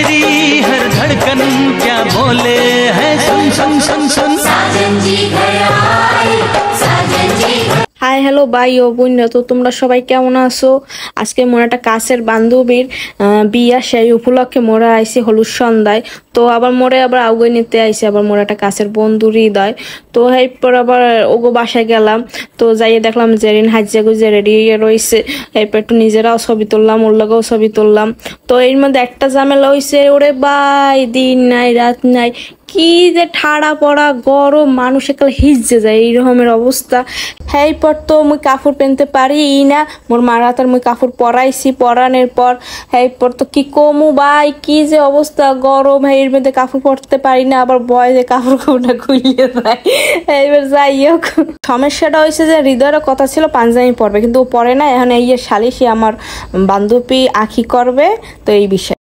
मेरी हर धड़कन क्या बोले है, सुन सुन सुन सुन। साजन जी घर आए, साजन जी। হাই হ্যালো ভাই ও বোনরা, তো তোমরা সবাই কেমন আছো? আজকে মোরা একটা কাছের বান্ধবীর বিয়া, সেই উপলক্ষে মোরা আইসি হলুদ সন্ধ্যায়। তো আবার মোরে আবার আউগে নিতে আইসি, আবার মোরা একটা কাছের বন্ধুর হৃদয়। তো এরপর আবার ওগো বাসায় গেলাম। তো যাইয়ে দেখলাম জেরিন হাজিয়া গুজে রেডি হয়ে রয়েছে। এরপর একটু নিজেরাও ছবি তুললাম, ওর লগেও ছবি তুললাম। তো এর মধ্যে একটা ঝামেলা হয়েছে, ওরে ভাই দিন নাই রাত নাই, কি যে ঠাড়া পড়া গরম, মানুষ একাল হিজে যায়, এই রকমের অবস্থা। হ্যাঁ পর তো মুই কাপড় পেনতে পারি না, মোর মারা তার মুই কাপড় পরাইছি, পরানোর পর হ্যাঁ পর তো কি কমু ভাই, কি যে অবস্থা গরম, হ্যাঁ এর মধ্যে কাপড় পরতে পারি না, আবার বয়সে কাপড় কাপড়টা খুলিয়ে যায়। এবার যাই হোক, সমস্যাটা হয়েছে যে হৃদয়ের কথা ছিল পাঞ্জাবি পরবে, কিন্তু ও পরে না। এখন এই শালিশি আমার বান্ধবী আখি করবে, তো এই বিষয়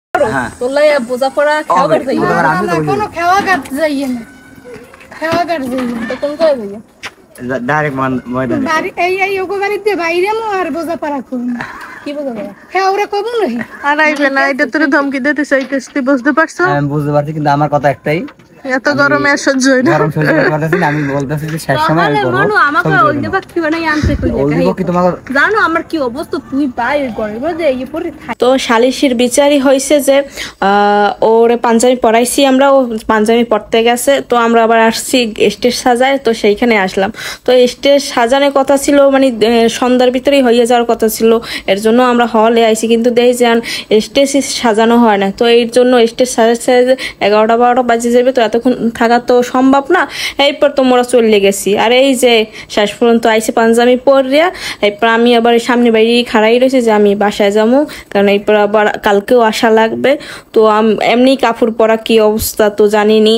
বোঝাপড়া খাওয়া করতে কোনো খাওয়া কাটতে যাইয়ে না, খাওয়া কাটতে যাইয়ে তো কোন করে যাইয়ে ডাইরেক্ট ময়দানে এই ওগো বাড়িতে বাইরে মো আর বোঝাপড়া করব। কি বোঝাপড়া? হ্যাঁ ওরা কব নাই আর আইবে না, এটা তোরে ধমকি দিতে চাইতেছ, তুই বুঝতে পারছো? আমি বুঝতে পারছি, কিন্তু আমার কথা একটাই, এত গরমে আর সহ্য হয় না। গরম সহ্য করতেছি না, আমি বলতেছি যে শেষ সময় আমি করব। মানো আমাকে ওই যে বাকি বানাই আনতে কই না, কি তোমার জানো আমার কি অবস্থা, তুই ভাই গরমে যে এই পরে থাক। তো শালিশির বিচারই হইছে যে ওরে পাঞ্জাবি পরাইছি আমরা, ও পাঞ্জাবি পরতে গেছে। তো আমরা আবার আসছি স্টেজ সাজায়, তো সেইখানে আসলাম। তো স্টেজ সাজানোর কথা ছিল, মানে সন্ধ্যার ভিতরেই হয়ে যাওয়ার কথা ছিল, এর জন্য আমরা হলে আইছি। কিন্তু দেখি যে স্টেজ সাজানো হয় না, তো এর জন্য স্টেজ সাজাতে 11টা-12টা বাজে যাবে, তো এতক্ষণ থাকা তো সম্ভব না। এরপর তো মোরা চলে গেছি। আর এই যে শেষ পর্যন্ত আইসি পাঞ্জাবি পরিয়া, এরপর আমি আবার সামনে বাইরে খাড়াই রয়েছে যে আমি বাসায় যাবো, কারণ এরপর আবার কালকেও আসা লাগবে। তো এমনি কাপড় পরা কি অবস্থা তো জানিনি।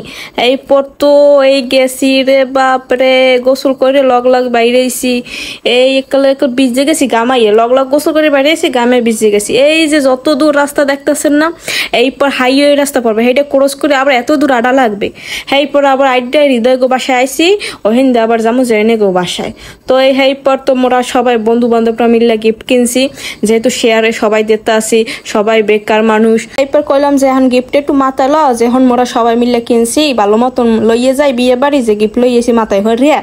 এরপর তো এই গেছি রে বাপরে, গোসল করে লগ লগ বাইরেছি, এই একালে ভিজে গেছি গামাইয়ে, লগ লগ গোসল করে বাইরেছি, গামে ভিজে গেছি। এই যে যত দূর রাস্তা দেখতেছেন না, এরপর হাইওয়ে রাস্তা পড়বে, সেইটা ক্রস করে আবার এত দূর আডা লাগবে। হেইপর আবার আইডাই হৃদয় গো বাসায় আইসি, ওহিন দিয়ে আবার যাবো জেনে গো বাসায়। তো এই হেইপর তো মোরা সবাই বন্ধু বান্ধবরা মিললে গিফট কিনছি, যেহেতু শেয়ারে সবাই দিতে আসি, সবাই বেকার মানুষ। এরপর কইলাম যে এখন গিফট একটু মাথায় ল, যখন মোরা সবাই মিললে কিনছি ভালো মতন লইয়ে যাই বিয়ে বাড়ি, যে গিফট লইয়েছি মাথায় হরিয়া।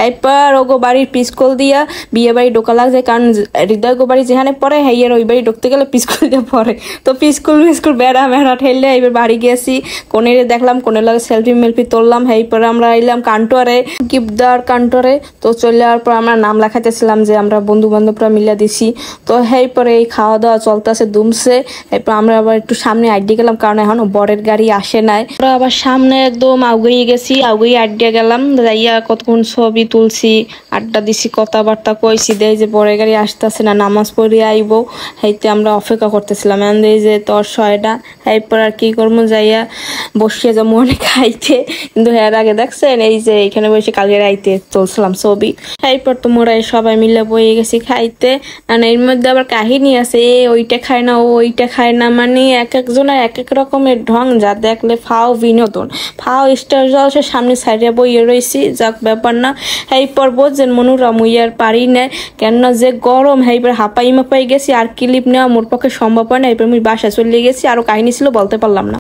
এরপর ওগো বাড়ির পিসকল দিয়া বিয়ে বাড়ি ঢোকা লাগছে, কারণ হৃদয় গো বাড়ি যেখানে পড়ে হেইয়ের ওই বাড়ি ঢুকতে গেলে পিসকল দিয়ে পড়ে। তো পিসকল বেড়া মেড়া ঠেললে এবার বাড়ি গেছি, কোনের দেখলাম, কোনের লাগে সেলফি মেলফি তুললাম। এরপরে আমরা আইলাম কান্টরে, গিফট দেওয়ার কান্টরে। তো চলে যাওয়ার পর আমরা নাম লেখাইতেছিলাম যে আমরা বন্ধু বান্ধবরা মিলে দিছি। তো এরপরে এই খাওয়া দাওয়া চলতেছে দুমছে। এরপর আমরা আবার একটু সামনে আড্ডি গেলাম, কারণ এখনো বরের গাড়ি আসে নাই। আমরা আবার সামনে একদম আউগিয়ে গেছি, আউগিয়ে আড্ডিয়া গেলাম, যাইয়া কতক্ষণ ছবি তুলছি, আড্ডা দিছি, কথাবার্তা কইছি। দেয় যে বরের গাড়ি আসতেছে না, নামাজ পড়িয়ে আইব, সেইতে আমরা অপেক্ষা করতেছিলাম। এই যে তোর ছয়টা, এরপর আর কি করবো, যাইয়া বসিয়ে যাবো অনেক খাইতে। কিন্তু এর আগে দেখছেন এই যে এখানে বসে কালকে রাইতে চলছিলাম ছবি। এরপর তো মোরা সবাই মিলে বয়ে গেছি খাইতে। আর এর মধ্যে আবার কাহিনী আছে, ওইটা খায় না, ওইটা খায় না, মানে এক একজনের এক এক রকমের ঢং, যা দেখলে ফাও বিনোদন, ফাও স্টার জলসের সামনে সাইডে বইয়ে রয়েছি, যাক ব্যাপার না। এরপর বোঝেন মনুরা মুই আর পারি না, কেননা যে গরম, এইবার হাঁপাই মাপাই গেছি, আর ক্লিপ নেওয়া মোর পক্ষে সম্ভব হয় না। এরপর মুই বাসায় চলে গেছি, আরো কাহিনী ছিল বলতে পারলাম না।